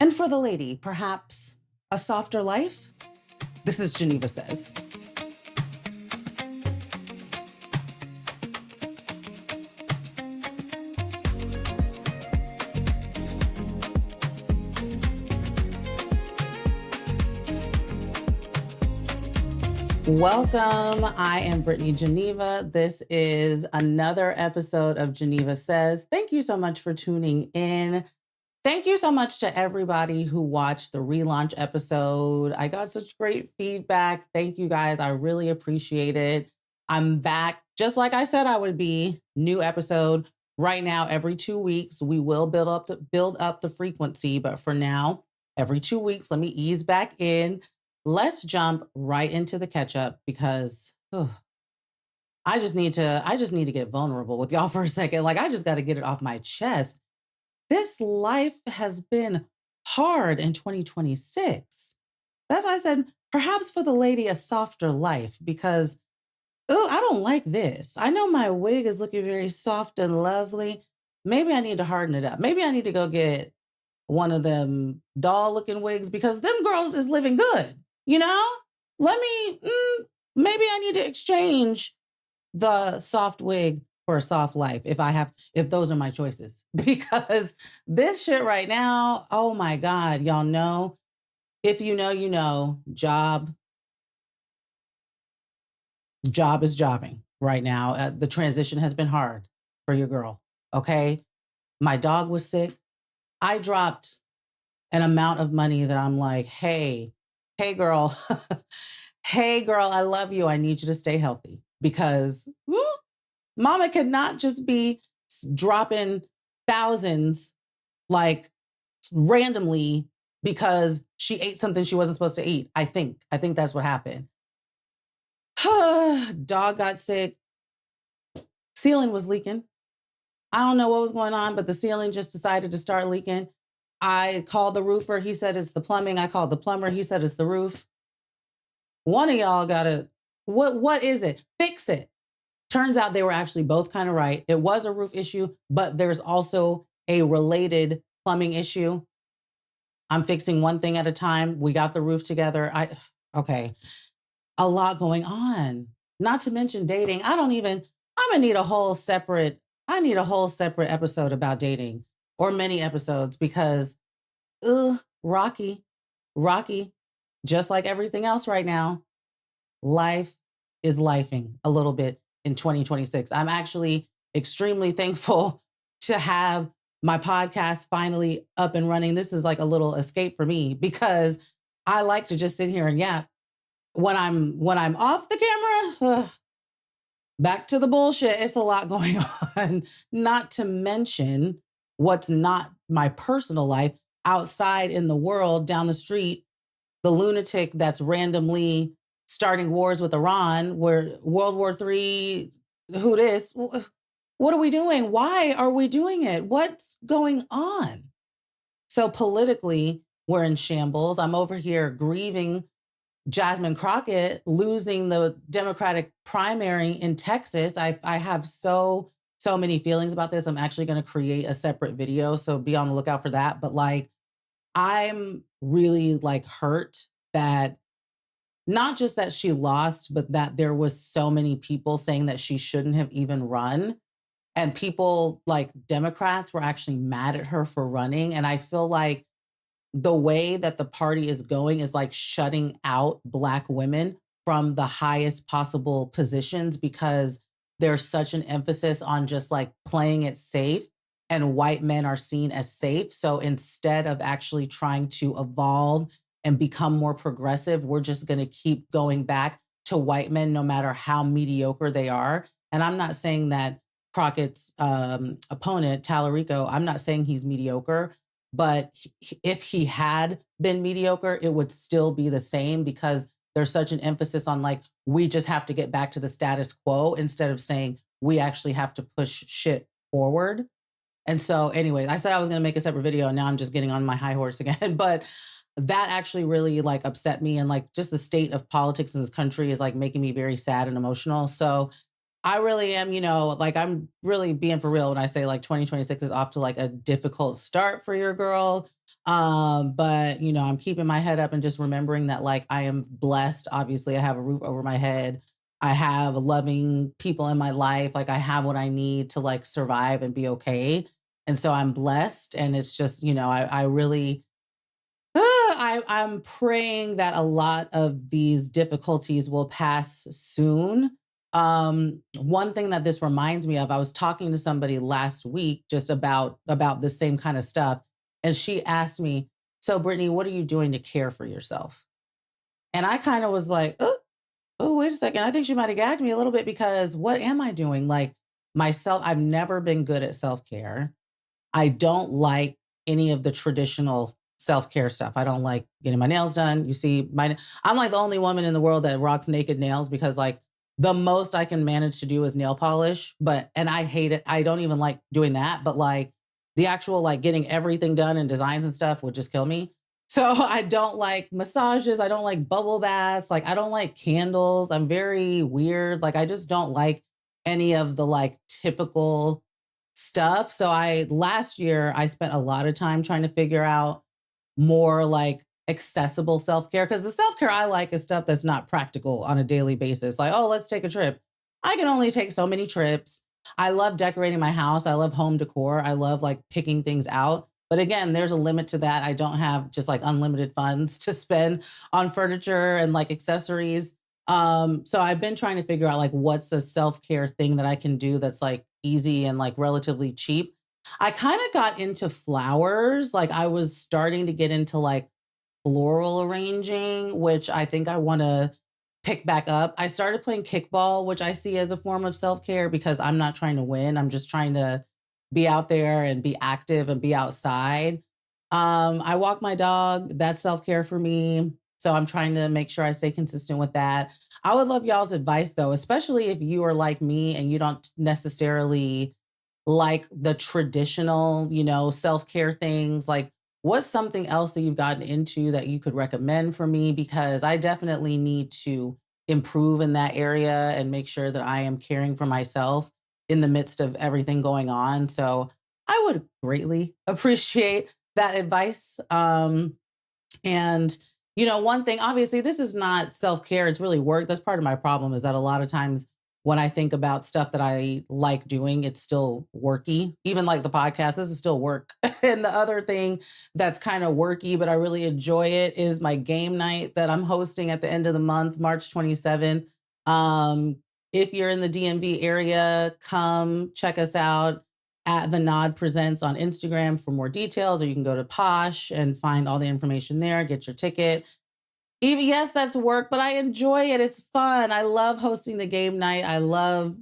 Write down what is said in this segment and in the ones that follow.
And for the lady, perhaps a softer life? This is Geneva Says. Welcome. I am Brittany Geneva. This is another episode of Geneva Says. Thank you so much for tuning in. Thank you so much to everybody who watched the relaunch episode. I got such great feedback. Thank you guys. I really appreciate it. I'm back just like I said I would be. New episode right now every 2 weeks. We will build up the frequency, but for now, every 2 weeks, let me ease back in. Let's jump right into the catch up because I just need to get vulnerable with y'all for a second. Like I just got to get it off my chest. This life has been hard in 2026. That's why I said perhaps for the lady a softer life because I don't like this. I know my wig is looking very soft and lovely. Maybe I need to harden it up. Maybe I need to go get one of them doll looking wigs because them girls is living good. You know, maybe I need to exchange the soft wig for a soft life if those are my choices, because this shit right now, oh my God, y'all know, if you know, job is jobbing right now. The transition has been hard for your girl. Okay. My dog was sick. I dropped an amount of money that I'm like, hey girl, hey girl, I love you. I need you to stay healthy because mama cannot just be dropping thousands like randomly because she ate something she wasn't supposed to eat. I think that's what happened. Dog got sick. Ceiling was leaking. I don't know what was going on, but the ceiling just decided to start leaking. I called the roofer. He said it's the plumbing. I called the plumber. He said it's the roof. One of y'all gotta, what is it? Fix it. Turns out they were actually both kind of right. It was a roof issue, but there's also a related plumbing issue. I'm fixing one thing at a time. We got the roof together. Okay. A lot going on. Not to mention dating. I'm gonna need a whole separate episode about dating or many episodes because rocky, just like everything else right now, life is lifing a little bit in 2026. I'm actually extremely thankful to have my podcast finally up and running. This is like a little escape for me because I like to just sit here and yap. When I'm off the camera, back to the bullshit. It's a lot going on. Not to mention what's not my personal life outside in the world, down the street, the lunatic that's randomly starting wars with Iran, where World War III, who this? What are we doing? Why are we doing it? What's going on? So politically, we're in shambles. I'm over here grieving Jasmine Crockett losing the Democratic primary in Texas. I have so many feelings about this. I'm actually going to create a separate video, so be on the lookout for that. But like, I'm really like hurt that not just that she lost, but that there was so many people saying that she shouldn't have even run. And people like Democrats were actually mad at her for running. And I feel like the way that the party is going is like shutting out Black women from the highest possible positions because there's such an emphasis on just like playing it safe and white men are seen as safe. So instead of actually trying to evolve and become more progressive, we're just going to keep going back to white men no matter how mediocre they are. And I'm not saying that Crockett's opponent, Tallarico, I'm not saying he's mediocre. But if he had been mediocre, it would still be the same because there's such an emphasis on like, we just have to get back to the status quo instead of saying we actually have to push shit forward. And so anyway, I said I was going to make a separate video and now I'm just getting on my high horse again. But that actually really like upset me. And like just the state of politics in this country is like making me very sad and emotional. So I really am, like I'm really being for real when I say like 2026 is off to like a difficult start for your girl. But I'm keeping my head up and just remembering that like I am blessed. Obviously, I have a roof over my head. I have loving people in my life. Like I have what I need to like survive and be okay. And so I'm blessed. And it's just, I really I'm praying that a lot of these difficulties will pass soon. One thing that this reminds me of, I was talking to somebody last week just about the same kind of stuff, and she asked me, "So, Brittany, what are you doing to care for yourself?" And I kind of was like, "Oh, wait a second. I think she might have gagged me a little bit because what am I doing? Like myself, I've never been good at self care. I don't like any of the traditional self-care stuff. I don't like getting my nails done. You see, I'm like the only woman in the world that rocks naked nails because like the most I can manage to do is nail polish, and I hate it. I don't even like doing that, but like the actual like getting everything done and designs and stuff would just kill me. So I don't like massages. I don't like bubble baths. Like I don't like candles. I'm very weird. Like I just don't like any of the like typical stuff. So I last year I spent a lot of time trying to figure out more like accessible self-care because the self-care I like is stuff that's not practical on a daily basis. Like, oh, let's take a trip. I can only take so many trips. I love decorating my house. I love home decor. I love like picking things out. But again, there's a limit to that. I don't have just like unlimited funds to spend on furniture and like accessories. So I've been trying to figure out like what's a self-care thing that I can do that's like easy and like relatively cheap. I kind of got into flowers. Like I was starting to get into like floral arranging, which I think I want to pick back up. I started playing kickball, which I see as a form of self-care because I'm not trying to win. I'm just trying to be out there and be active and be outside. I walk my dog. That's self-care for me. So I'm trying to make sure I stay consistent with that. I would love y'all's advice though, especially if you are like me and you don't necessarily like the traditional, self-care things. Like what's something else that you've gotten into that you could recommend for me? Because I definitely need to improve in that area and make sure that I am caring for myself in the midst of everything going on. So I would greatly appreciate that advice. And one thing, obviously, this is not self-care, it's really work. That's part of my problem is that a lot of times when I think about stuff that I like doing, it's still worky. Even like the podcast, this is still work. And the other thing that's kind of worky, but I really enjoy it is my game night that I'm hosting at the end of the month, March 27th. If you're in the DMV area, come check us out at The Nod Presents on Instagram for more details, or you can go to Posh and find all the information there, get your ticket. Even yes, that's work, but I enjoy it. It's fun. I love hosting the game night. I love,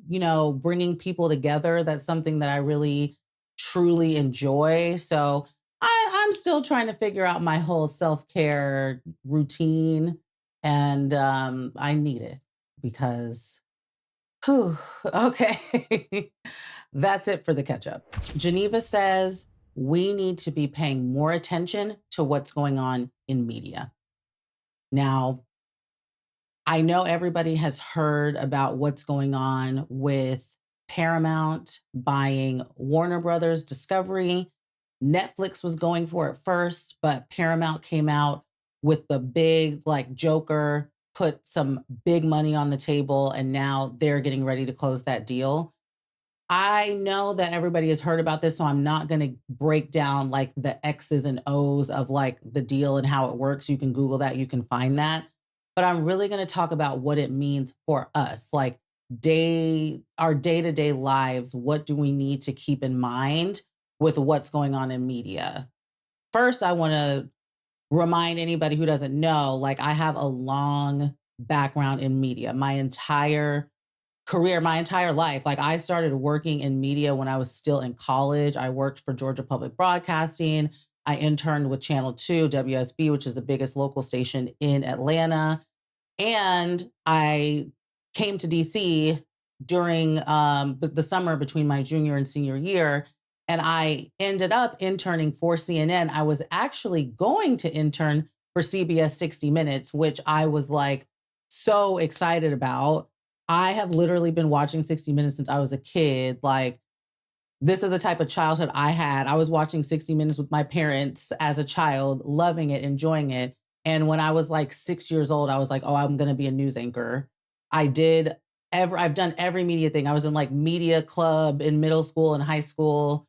bringing people together. That's something that I really truly enjoy. So I'm still trying to figure out my whole self-care routine, and I need it because whew, okay. That's it for the catch up. Geneva says we need to be paying more attention to what's going on in media. Now, I know everybody has heard about what's going on with Paramount buying Warner Brothers Discovery. Netflix was going for it first, but Paramount came out with the big, like, Joker, put some big money on the table, and now they're getting ready to close that deal. I know that everybody has heard about this, so I'm not going to break down like the X's and O's of like the deal and how it works. You can Google that, you can find that. But I'm really going to talk about what it means for us, like our day-to-day lives. What do we need to keep in mind with what's going on in media? First, I want to remind anybody who doesn't know, like I have a long background in media. My entire career, my entire life. Like I started working in media when I was still in college. I worked for Georgia Public Broadcasting. I interned with Channel 2, WSB, which is the biggest local station in Atlanta. And I came to DC during the summer between my junior and senior year. And I ended up interning for CNN. I was actually going to intern for CBS 60 Minutes, which I was like so excited about. I have literally been watching 60 Minutes since I was a kid. Like this is the type of childhood I had. I was watching 60 Minutes with my parents as a child, loving it, enjoying it. And when I was like 6 years old, I was like, oh, I'm going to be a news anchor. I did I've done every media thing. I was in like media club in middle school and high school.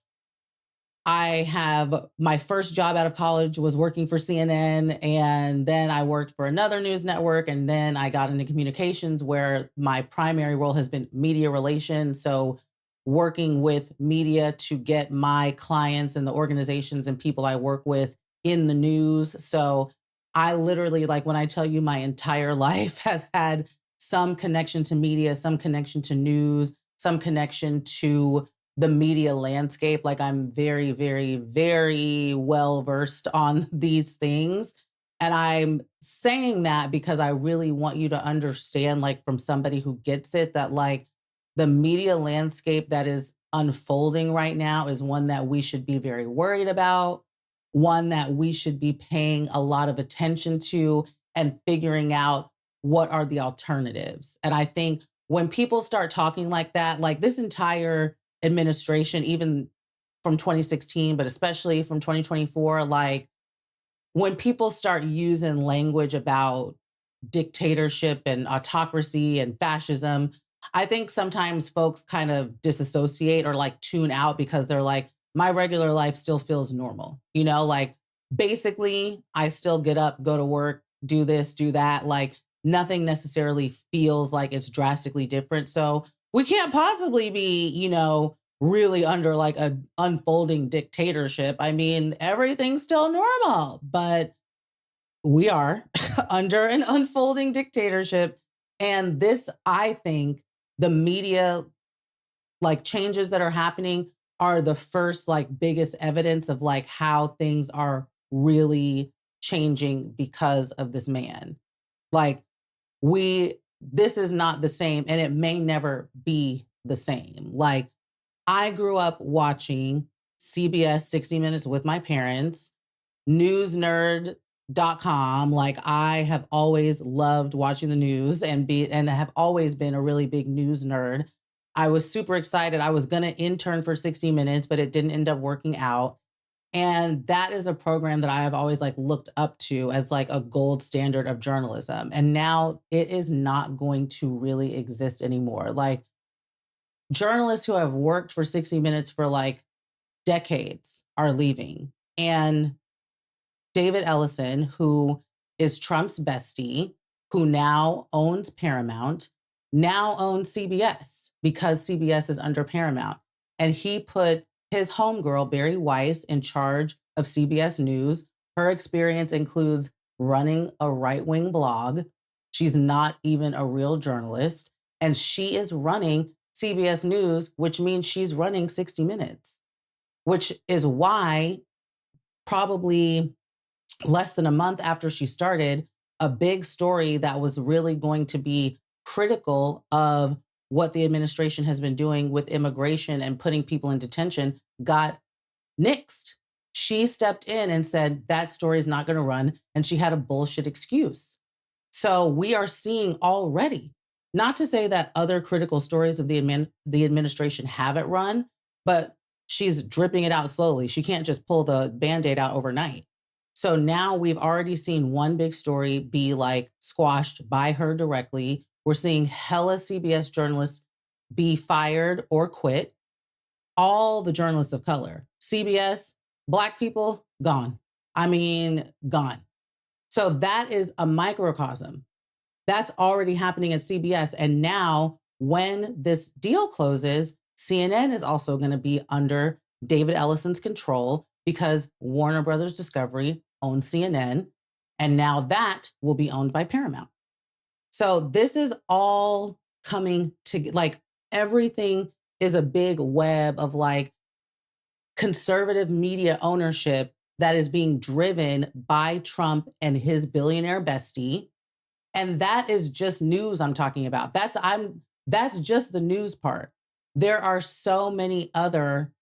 I have my first job out of college was working for CNN, and then I worked for another news network, and then I got into communications where my primary role has been media relations. So working with media to get my clients and the organizations and people I work with in the news. So I literally, like when I tell you my entire life has had some connection to media, some connection to news, some connection to the media landscape. Like I'm very, very, very well versed on these things. And I'm saying that because I really want you to understand, like from somebody who gets it, that like the media landscape that is unfolding right now is one that we should be very worried about, one that we should be paying a lot of attention to and figuring out what are the alternatives. And I think when people start talking like that, like this entire administration, even from 2016, but especially from 2024, like when people start using language about dictatorship and autocracy and fascism, I think sometimes folks kind of disassociate or like tune out because they're like, my regular life still feels normal. You know, like basically, I still get up, go to work, do this, do that. Like nothing necessarily feels like it's drastically different. So we can't possibly be, really under like a unfolding dictatorship. I mean, everything's still normal, but we are under an unfolding dictatorship. And this, I think, the media like changes that are happening are the first like biggest evidence of like how things are really changing because of this man. Like this is not the same and it may never be the same. Like I grew up watching CBS 60 Minutes with my parents, newsnerd.com. Like I have always loved watching the news and have always been a really big news nerd. I was super excited. I was going to intern for 60 Minutes, but it didn't end up working out. And that is a program that I have always like looked up to as like a gold standard of journalism. And now it is not going to really exist anymore. Like journalists who have worked for 60 Minutes for like decades are leaving. And David Ellison, who is Trump's bestie, who now owns Paramount, now owns CBS because CBS is under Paramount. And he put his homegirl, Barry Weiss, in charge of CBS News. Her experience includes running a right-wing blog. She's not even a real journalist. And she is running CBS News, which means she's running 60 Minutes, which is why probably less than a month after she started, a big story that was really going to be critical of what the administration has been doing with immigration and putting people in detention got nixed. She stepped in and said that story is not going to run, and she had a bullshit excuse. So we are seeing already, not to say that other critical stories of the administration haven't run, but she's dripping it out slowly. She can't just pull the Band-Aid out overnight. So now we've already seen one big story be like squashed by her directly. We're seeing hella CBS journalists be fired or quit. All the journalists of color, CBS, Black people, gone. I mean, gone. So that is a microcosm. That's already happening at CBS. And now when this deal closes, CNN is also going to be under David Ellison's control because Warner Brothers Discovery owns CNN. And now that will be owned by Paramount. So this is all coming to like everything is a big web of like conservative media ownership that is being driven by Trump and his billionaire bestie. And that is just news I'm talking about. That's just the news part. There are so many other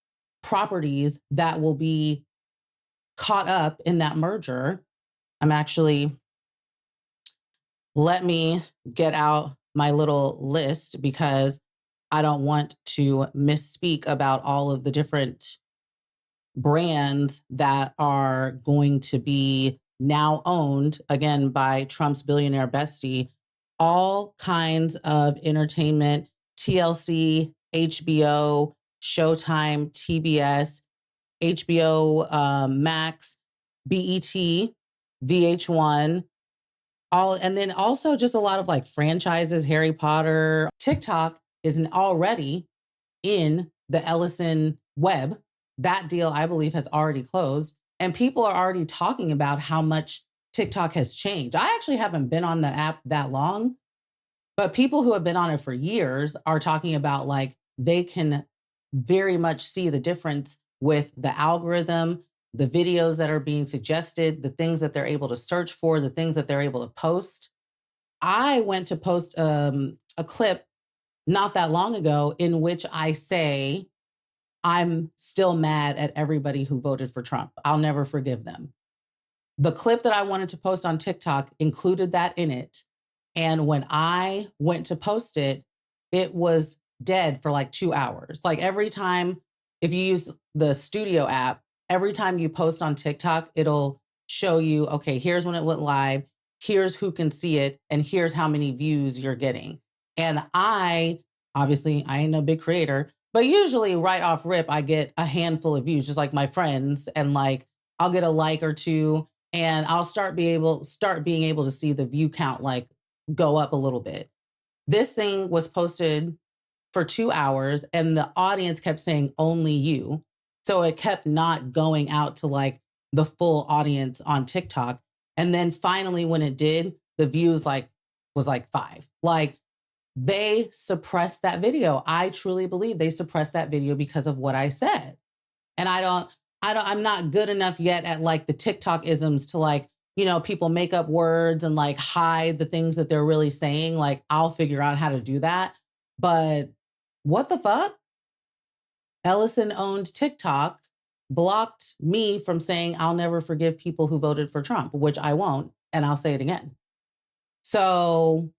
properties that will be caught up in that merger. Let me get out my little list because I don't want to misspeak about all of the different brands that are going to be now owned again by Trump's billionaire bestie, all kinds of entertainment, TLC, HBO, Showtime, TBS, HBO Max, BET, VH1, all, and then also just a lot of like franchises, Harry Potter. TikTok is already in the Ellison web. That deal, I believe, has already closed. And people are already talking about how much TikTok has changed. I actually haven't been on the app that long, but people who have been on it for years are talking about like they can very much see the difference with the algorithm, the videos that are being suggested, the things that they're able to search for, the things that they're able to post. I went to post a clip not that long ago in which I say, I'm still mad at everybody who voted for Trump. I'll never forgive them. The clip that I wanted to post on TikTok included that in it. And when I went to post it, it was dead for like 2 hours. Like every time, if you use the studio app, every time you post on TikTok, it'll show you, okay, here's when it went live, here's who can see it, and here's how many views you're getting. And obviously, I ain't no big creator, but usually right off rip, I get a handful of views, just like my friends, and like I'll get a like or two, and I'll start being able to see the view count like go up a little bit. This thing was posted for 2 hours and the audience kept saying only you. So it kept not going out to like the full audience on TikTok. And then finally when it did, the views was like 5. Like they suppressed that video. I truly believe they suppressed that video because of what I said. And I'm not good enough yet at like the TikTok isms to like, people make up words and like hide the things that they're really saying. Like I'll figure out how to do that. But what the fuck? Ellison owned TikTok, blocked me from saying I'll never forgive people who voted for Trump, which I won't. And I'll say it again. So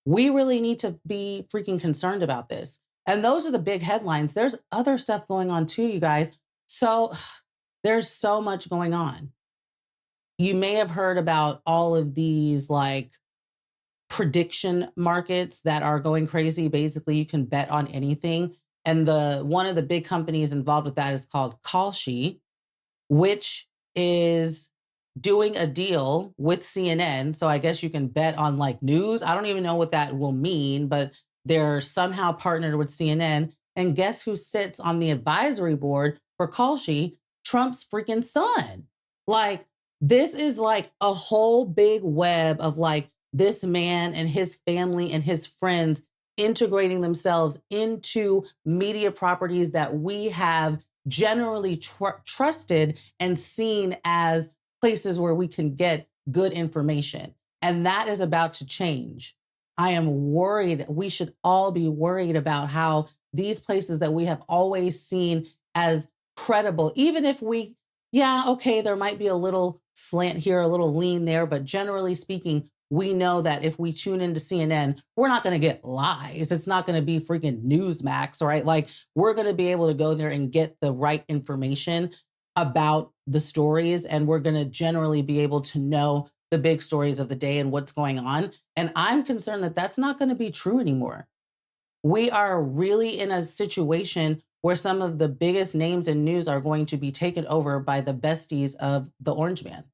we really need to be freaking concerned about this. And those are the big headlines. There's other stuff going on too, you guys. So there's so much going on. You may have heard about all of these like prediction markets that are going crazy. Basically, you can bet on anything. And one of the big companies involved with that is called Kalshi, which is doing a deal with CNN. So I guess you can bet on like news. I don't even know what that will mean, but they're somehow partnered with CNN. And guess who sits on the advisory board for Kalshi? Trump's freaking son. Like, this is like a whole big web of like this man and his family and his friends integrating themselves into media properties that we have generally trusted and seen as places where we can get good information. And that is about to change. I am worried. We should all be worried about how these places that we have always seen as credible, even if there might be a little slant here, a little lean there, but generally speaking, we know that if we tune into CNN, we're not going to get lies. It's not going to be freaking Newsmax, right? Like we're going to be able to go there and get the right information about the stories. And we're going to generally be able to know the big stories of the day and what's going on. And I'm concerned that that's not going to be true anymore. We are really in a situation where some of the biggest names in news are going to be taken over by the besties of the Orange Man.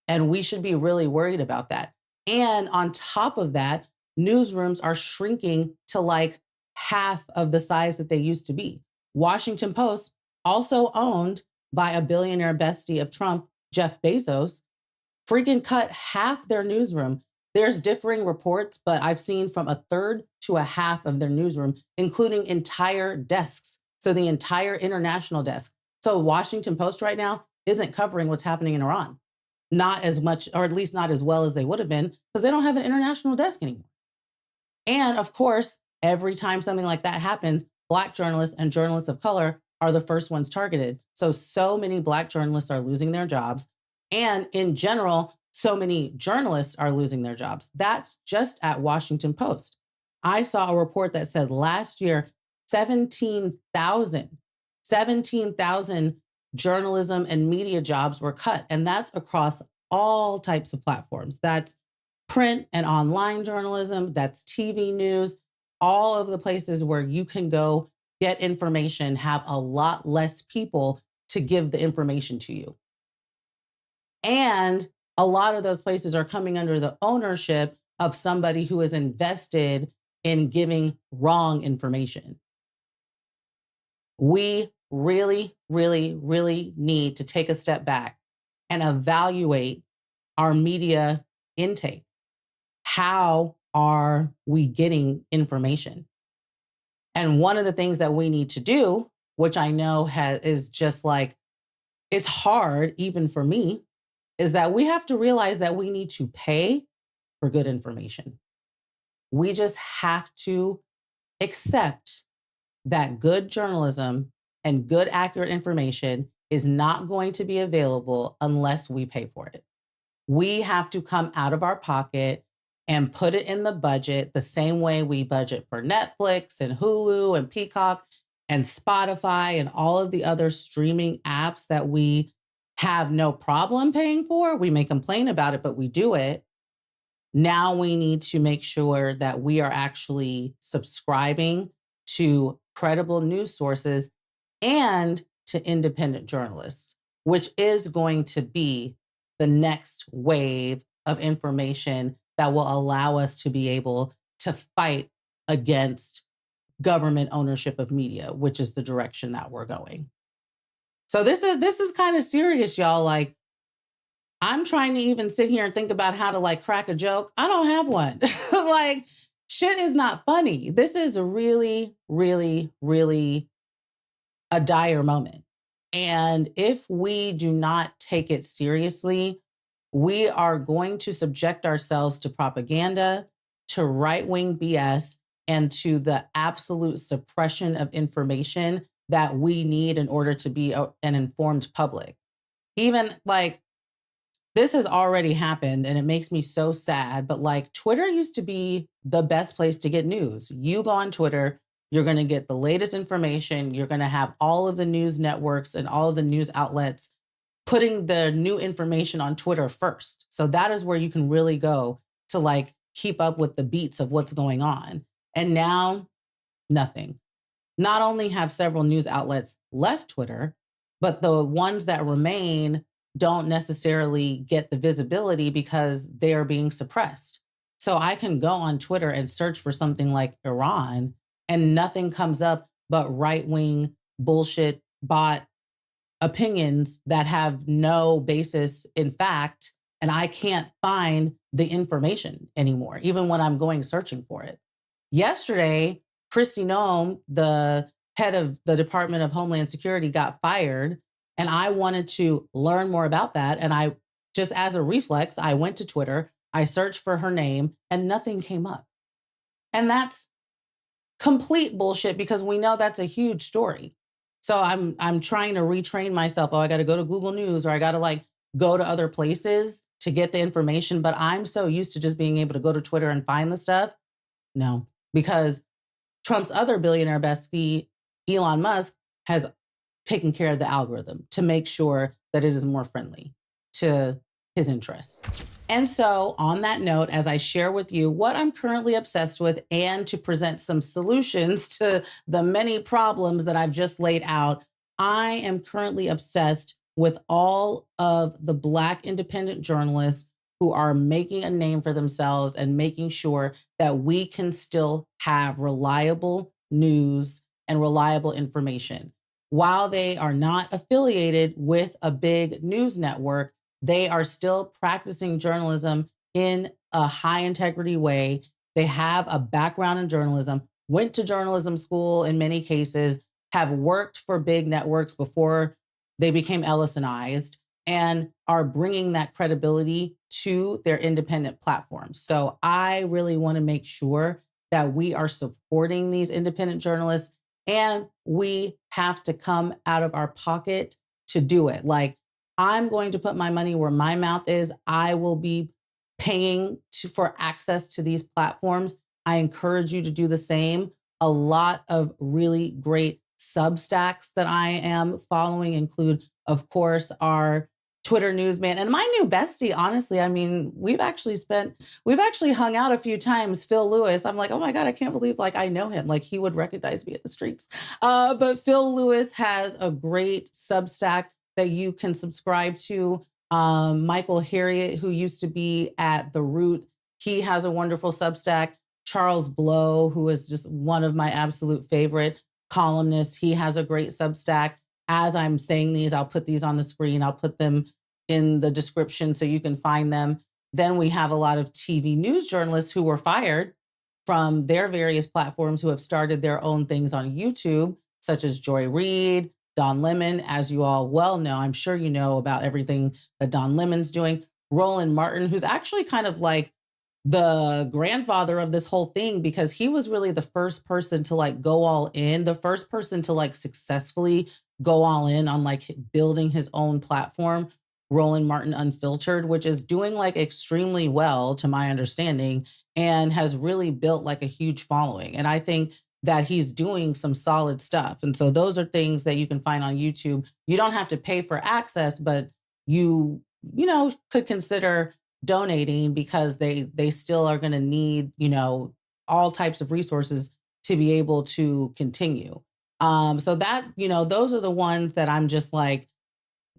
And we should be really worried about that. And on top of that, newsrooms are shrinking to like half of the size that they used to be. Washington Post, also owned by a billionaire bestie of Trump, Jeff Bezos, freaking cut half their newsroom. There's differing reports, but I've seen from a third to a half of their newsroom, including entire desks. So the entire international desk. So Washington Post right now isn't covering what's happening in Iran. Not as much, or at least not as well as they would have been, because they don't have an international desk anymore. And of course, every time something like that happens, Black journalists and journalists of color are the first ones targeted. So many Black journalists are losing their jobs. And in general, so many journalists are losing their jobs. That's just at Washington Post. I saw a report that said last year, 17,000 journalism and media jobs were cut. And that's across all types of platforms. That's print and online journalism, that's TV news, all of the places where you can go get information have a lot less people to give the information to you. And a lot of those places are coming under the ownership of somebody who is invested in giving wrong information. We really, really, really need to take a step back and evaluate our media intake. How are we getting information? And one of the things that we need to do, which I know is just like, it's hard even for me, is that we have to realize that we need to pay for good information. We just have to accept that good journalism and good, accurate information is not going to be available unless we pay for it. We have to come out of our pocket and put it in the budget the same way we budget for Netflix and Hulu and Peacock and Spotify and all of the other streaming apps that we have no problem paying for. We may complain about it, but we do it. Now we need to make sure that we are actually subscribing to credible news sources and to independent journalists, which is going to be the next wave of information that will allow us to be able to fight against government ownership of media, which is the direction that we're going. So this is kind of serious, y'all. Like, I'm trying to even sit here and think about how to like crack a joke. I don't have one. Like, shit is not funny. This is a really, really, really a dire moment. And if we do not take it seriously, we are going to subject ourselves to propaganda, to right-wing BS, and to the absolute suppression of information that we need in order to be an informed public. Even like, this has already happened and it makes me so sad, but like, Twitter used to be the best place to get news. You go on Twitter, you're going to get the latest information. You're going to have all of the news networks and all of the news outlets putting the new information on Twitter first. So that is where you can really go to like keep up with the beats of what's going on. And now, nothing. Not only have several news outlets left Twitter, but the ones that remain don't necessarily get the visibility because they are being suppressed. So I can go on Twitter and search for something like Iran and nothing comes up but right-wing bullshit bot opinions that have no basis in fact. And I can't find the information anymore, even when I'm going searching for it. Yesterday, Kristi Noem, the head of the Department of Homeland Security, got fired. And I wanted to learn more about that. And I just, as a reflex, I went to Twitter, I searched for her name and nothing came up. And that's complete bullshit because we know that's a huge story. So I'm trying to retrain myself. Oh, I got to go to Google News or I got to like go to other places to get the information. But I'm so used to just being able to go to Twitter and find the stuff. No, because Trump's other billionaire bestie, Elon Musk, has taken care of the algorithm to make sure that it is more friendly to his interests. And so on that note, as I share with you what I'm currently obsessed with and to present some solutions to the many problems that I've just laid out, I am currently obsessed with all of the Black independent journalists who are making a name for themselves and making sure that we can still have reliable news and reliable information. While they are not affiliated with a big news network, they are still practicing journalism in a high integrity way. They have a background in journalism, went to journalism school in many cases, have worked for big networks before they became Ellisonized, and are bringing that credibility to their independent platforms. So I really want to make sure that we are supporting these independent journalists, and we have to come out of our pocket to do it. Like, I'm going to put my money where my mouth is. I will be paying for access to these platforms. I encourage you to do the same. A lot of really great Substacks that I am following include, of course, our Twitter newsman and my new bestie. Honestly, I mean, we've actually hung out a few times. Phil Lewis. I'm like, oh my God, I can't believe like I know him. Like he would recognize me at the streets. But Phil Lewis has a great Substack that you can subscribe to. Michael Harriot, who used to be at The Root, he has a wonderful Substack. Charles Blow, who is just one of my absolute favorite columnists, he has a great Substack. As I'm saying these, I'll put these on the screen. I'll put them in the description so you can find them. Then we have a lot of TV news journalists who were fired from their various platforms who have started their own things on YouTube, such as Joy Reid, Don Lemon, as you all well know. I'm sure you know about everything that Don Lemon's doing. Roland Martin, who's actually kind of like the grandfather of this whole thing because he was really the first person to like go all in, the first person to like successfully go all in on like building his own platform, Roland Martin Unfiltered, which is doing like extremely well to my understanding and has really built like a huge following. And I think that he's doing some solid stuff. And so those are things that you can find on YouTube. You don't have to pay for access, but you could consider donating because they still are going to need, all types of resources to be able to continue. So that, those are the ones that I'm just like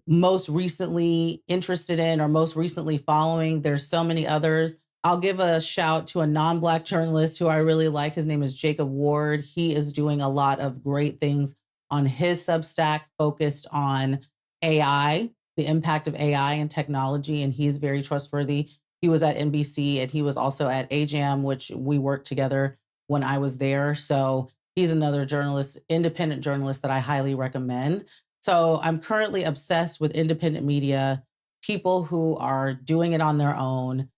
most recently interested in or most recently following. There's so many others. I'll give a shout to a non-Black journalist who I really like. His name is Jacob Ward. He is doing a lot of great things on his Substack focused on AI, the impact of AI and technology, and he's very trustworthy. He was at NBC and he was also at AJAM, which we worked together when I was there. So he's another journalist, independent journalist that I highly recommend. So I'm currently obsessed with independent media, people who are doing it on their own,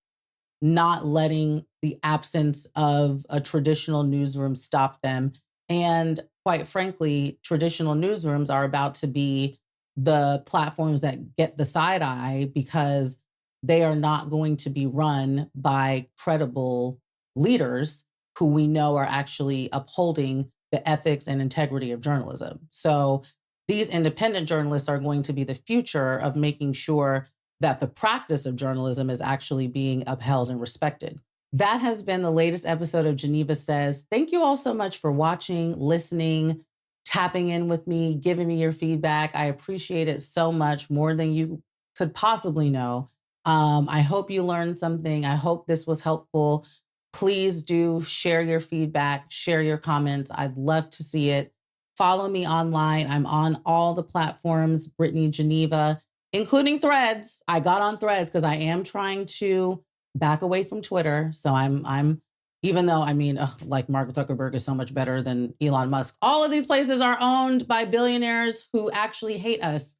not letting the absence of a traditional newsroom stop them. And quite frankly, traditional newsrooms are about to be the platforms that get the side eye because they are not going to be run by credible leaders who we know are actually upholding the ethics and integrity of journalism. So these independent journalists are going to be the future of making sure that the practice of journalism is actually being upheld and respected. That has been the latest episode of Geneva Says. Thank you all so much for watching, listening, tapping in with me, giving me your feedback. I appreciate it so much, more than you could possibly know. I hope you learned something. I hope this was helpful. Please do share your feedback, share your comments. I'd love to see it. Follow me online. I'm on all the platforms, Brittany Geneva, including Threads. I got on Threads because I am trying to back away from Twitter. So I'm even though, I mean, like Mark Zuckerberg is so much better than Elon Musk. All of these places are owned by billionaires who actually hate us.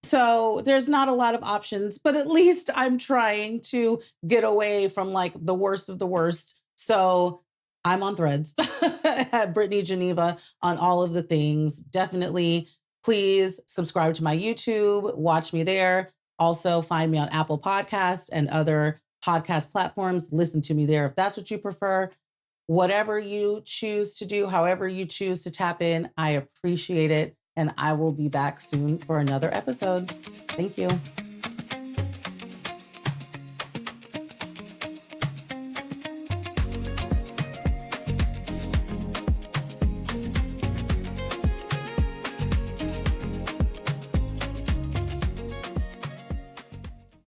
So there's not a lot of options, but at least I'm trying to get away from like the worst of the worst. So I'm on Threads at Brittany Geneva on all of the things. Definitely, please subscribe to my YouTube, watch me there. Also find me on Apple Podcasts and other podcast platforms. Listen to me there if that's what you prefer. Whatever you choose to do, however you choose to tap in, I appreciate it. And I will be back soon for another episode. Thank you.